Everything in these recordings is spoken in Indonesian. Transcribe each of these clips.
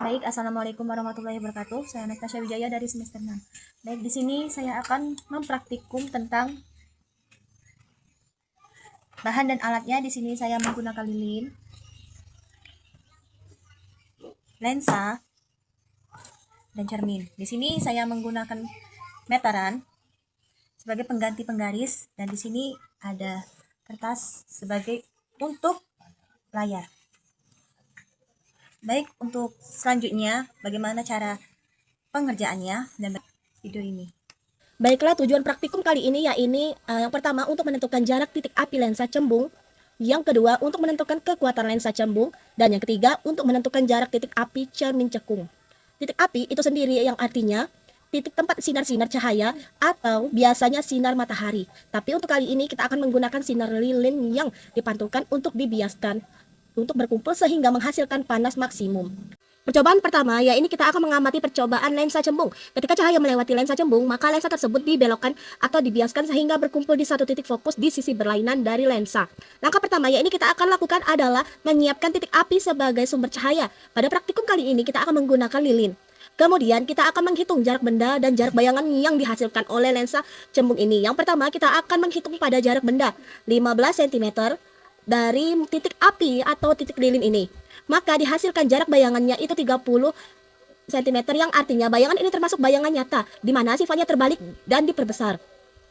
Baik, Assalamualaikum warahmatullahi wabarakatuh. Saya Anastasia Wijaya dari semester 6. Baik, di sini saya akan mempraktikum tentang bahan dan alatnya. Di sini saya menggunakan lilin, lensa, dan cermin. Di sini saya menggunakan meteran sebagai pengganti penggaris, dan di sini ada kertas sebagai untuk layar. Baik, untuk selanjutnya bagaimana cara pengerjaannya dan video ini. Baiklah, tujuan praktikum kali ini yang pertama untuk menentukan jarak titik api lensa cembung, yang kedua untuk menentukan kekuatan lensa cembung, dan yang ketiga untuk menentukan jarak titik api cermin cekung. Titik api itu sendiri yang artinya titik tempat sinar-sinar cahaya atau biasanya sinar matahari. Tapi untuk kali ini kita akan menggunakan sinar lilin yang dipantulkan untuk dibiaskan untuk berkumpul sehingga menghasilkan panas maksimum. Percobaan pertama, kita akan mengamati percobaan lensa cembung. Ketika cahaya melewati lensa cembung, maka lensa tersebut dibelokkan atau dibiaskan sehingga berkumpul di satu titik fokus di sisi berlainan dari lensa. Langkah pertama, kita akan lakukan adalah menyiapkan titik api sebagai sumber cahaya. Pada praktikum kali ini, kita akan menggunakan lilin. Kemudian kita akan menghitung jarak benda dan jarak bayangan yang dihasilkan oleh lensa cembung ini. Yang pertama, kita akan menghitung pada jarak benda 15 cm dari titik api atau titik lilin ini. Maka dihasilkan jarak bayangannya itu 30 cm, yang artinya bayangan ini termasuk bayangan nyata, di mana sifatnya terbalik dan diperbesar.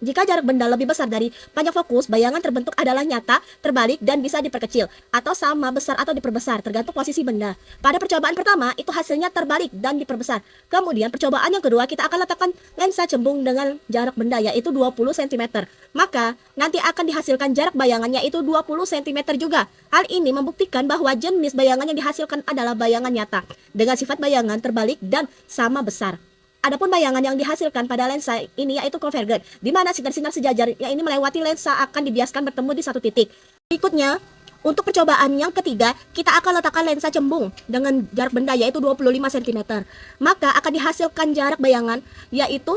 Jika jarak benda lebih besar dari panjang fokus, bayangan terbentuk adalah nyata, terbalik, dan bisa diperkecil, atau sama besar atau diperbesar, tergantung posisi benda. Pada percobaan pertama, itu hasilnya terbalik dan diperbesar. Kemudian percobaan yang kedua, kita akan letakkan lensa cembung dengan jarak benda, yaitu 20 cm. Maka, nanti akan dihasilkan jarak bayangannya itu 20 cm juga. Hal ini membuktikan bahwa jenis bayangan yang dihasilkan adalah bayangan nyata, dengan sifat bayangan terbalik dan sama besar. Adapun bayangan yang dihasilkan pada lensa ini yaitu konvergen, di mana sinar-sinar sejajar yang ini melewati lensa akan dibiaskan bertemu di satu titik. Berikutnya, untuk percobaan yang ketiga, kita akan letakkan lensa cembung dengan jarak benda yaitu 25 cm. Maka akan dihasilkan jarak bayangan yaitu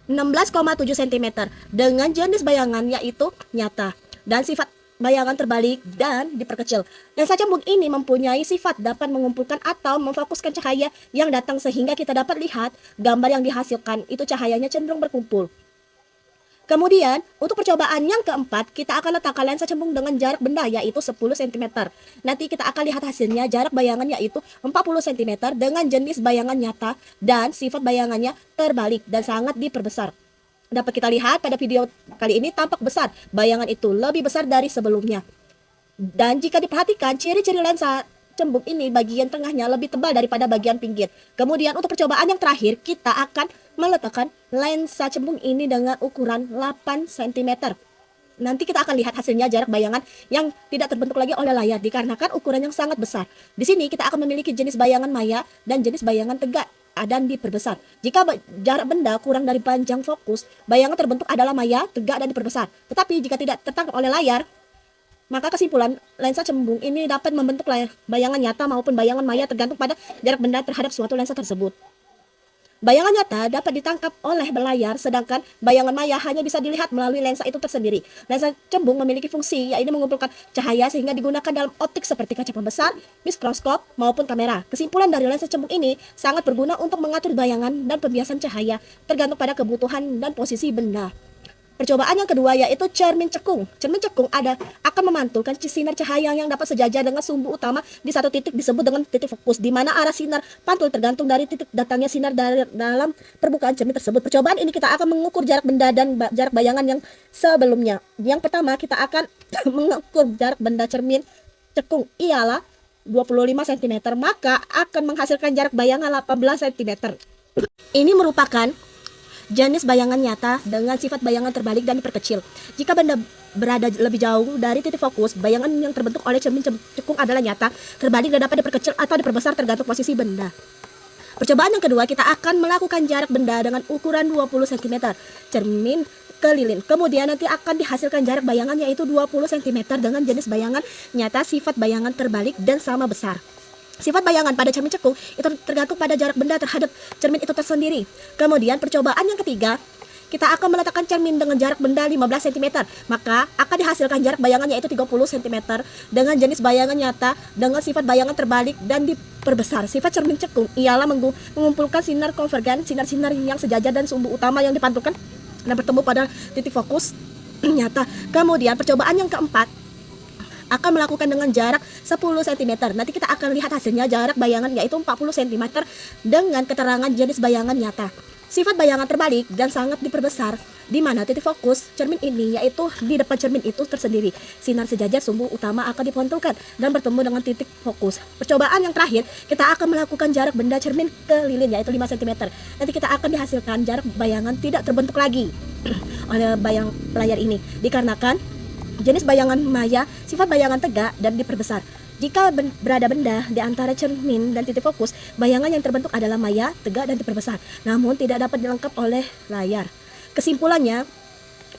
16,7 cm dengan jenis bayangan yaitu nyata dan sifat bayangan terbalik dan diperkecil. Lensa cembung ini mempunyai sifat dapat mengumpulkan atau memfokuskan cahaya yang datang sehingga kita dapat lihat gambar yang dihasilkan itu cahayanya cenderung berkumpul. Kemudian, untuk percobaan yang keempat, kita akan letakkan lensa cembung dengan jarak benda yaitu 10 cm. Nanti kita akan lihat hasilnya jarak bayangan yaitu 40 cm dengan jenis bayangan nyata dan sifat bayangannya terbalik dan sangat diperbesar. Dapat kita lihat pada video kali ini tampak besar, bayangan itu lebih besar dari sebelumnya. Dan jika diperhatikan, ciri-ciri lensa cembung ini bagian tengahnya lebih tebal daripada bagian pinggir. Kemudian untuk percobaan yang terakhir, kita akan meletakkan lensa cembung ini dengan ukuran 8 cm. Nanti kita akan lihat hasilnya jarak bayangan yang tidak terbentuk lagi oleh layar dikarenakan ukuran yang sangat besar. Di sini kita akan memiliki jenis bayangan maya dan jenis bayangan tegak dan diperbesar. Jika jarak benda kurang dari panjang fokus, bayangan terbentuk adalah maya, tegak, dan diperbesar. Tetapi jika tidak tertangkap oleh layar, maka kesimpulan lensa cembung ini dapat membentuk bayangan nyata maupun bayangan maya tergantung pada jarak benda terhadap suatu lensa tersebut. Bayangan nyata dapat ditangkap oleh layar, sedangkan bayangan maya hanya bisa dilihat melalui lensa itu tersendiri. Lensa cembung memiliki fungsi yaitu mengumpulkan cahaya sehingga digunakan dalam optik seperti kaca pembesar, mikroskop, maupun kamera. Kesimpulan dari lensa cembung ini sangat berguna untuk mengatur bayangan dan pembiasan cahaya tergantung pada kebutuhan dan posisi benda. Percobaan yang kedua yaitu cermin cekung. Cermin cekung akan memantulkan sinar cahaya yang dapat sejajar dengan sumbu utama di satu titik disebut dengan titik fokus, di mana arah sinar pantul tergantung dari titik datangnya sinar dari dalam permukaan cermin tersebut. Percobaan ini kita akan mengukur jarak benda dan jarak bayangan yang sebelumnya. Yang pertama kita akan mengukur jarak benda cermin cekung ialah 25 cm, maka akan menghasilkan jarak bayangan 18 cm. Ini merupakan jenis bayangan nyata dengan sifat bayangan terbalik dan diperkecil. Jika benda berada lebih jauh dari titik fokus, bayangan yang terbentuk oleh cermin cekung adalah nyata, terbalik dan dapat diperkecil atau diperbesar tergantung posisi benda. Percobaan yang kedua, kita akan melakukan jarak benda dengan ukuran 20 cm cermin ke lilin. Kemudian nanti akan dihasilkan jarak bayangan yaitu 20 cm dengan jenis bayangan nyata, sifat bayangan terbalik dan sama besar. Sifat bayangan pada cermin cekung itu tergantung pada jarak benda terhadap cermin itu tersendiri. Kemudian percobaan yang ketiga, kita akan meletakkan cermin dengan jarak benda 15 cm, maka akan dihasilkan jarak bayangan yaitu 30 cm dengan jenis bayangan nyata dengan sifat bayangan terbalik dan diperbesar. Sifat cermin cekung ialah mengumpulkan sinar konvergen, sinar-sinar yang sejajar dan sumbu utama yang dipantulkan dan bertemu pada titik fokus nyata. Kemudian percobaan yang keempat akan melakukan dengan jarak 10 cm. Nanti kita akan lihat hasilnya jarak bayangan yaitu 40 cm dengan keterangan jenis bayangan nyata. Sifat bayangan terbalik dan sangat diperbesar di mana titik fokus cermin ini yaitu di depan cermin itu tersendiri. Sinar sejajar sumbu utama akan dipantulkan dan bertemu dengan titik fokus. Percobaan yang terakhir, kita akan melakukan jarak benda cermin ke lilin yaitu 5 cm. Nanti kita akan dihasilkan jarak bayangan tidak terbentuk lagi oleh bayang layar ini dikarenakan jenis bayangan maya, sifat bayangan tegak dan diperbesar. Jika berada benda di antara cermin dan titik fokus, bayangan yang terbentuk adalah maya, tegak dan diperbesar, namun tidak dapat dilengkap oleh layar. Kesimpulannya,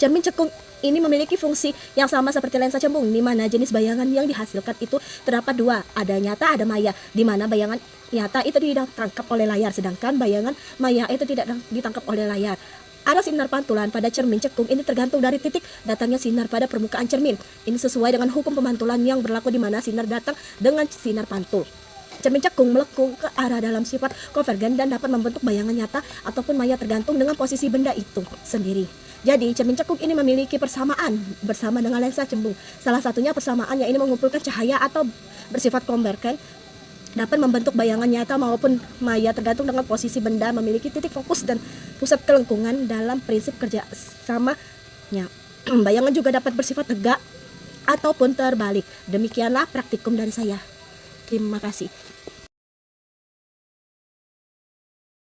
cermin cekung ini memiliki fungsi yang sama seperti lensa cembung, di mana jenis bayangan yang dihasilkan itu terdapat dua, ada nyata, ada maya, di mana bayangan nyata itu ditangkap oleh layar, sedangkan bayangan maya itu tidak ditangkap oleh layar. Arah sinar pantulan pada cermin cekung ini tergantung dari titik datangnya sinar pada permukaan cermin. Ini sesuai dengan hukum pemantulan yang berlaku di mana sinar datang dengan sinar pantul. Cermin cekung melengkung ke arah dalam sifat konvergen dan dapat membentuk bayangan nyata ataupun maya tergantung dengan posisi benda itu sendiri. Jadi, cermin cekung ini memiliki persamaan bersama dengan lensa cembung. Salah satunya persamaannya ini mengumpulkan cahaya atau bersifat konvergen dapat membentuk bayangan nyata maupun maya tergantung dengan posisi benda, memiliki titik fokus dan pusat kelengkungan dalam prinsip kerja samanya. Bayangan juga dapat bersifat tegak ataupun terbalik. Demikianlah praktikum dari saya. Terima kasih.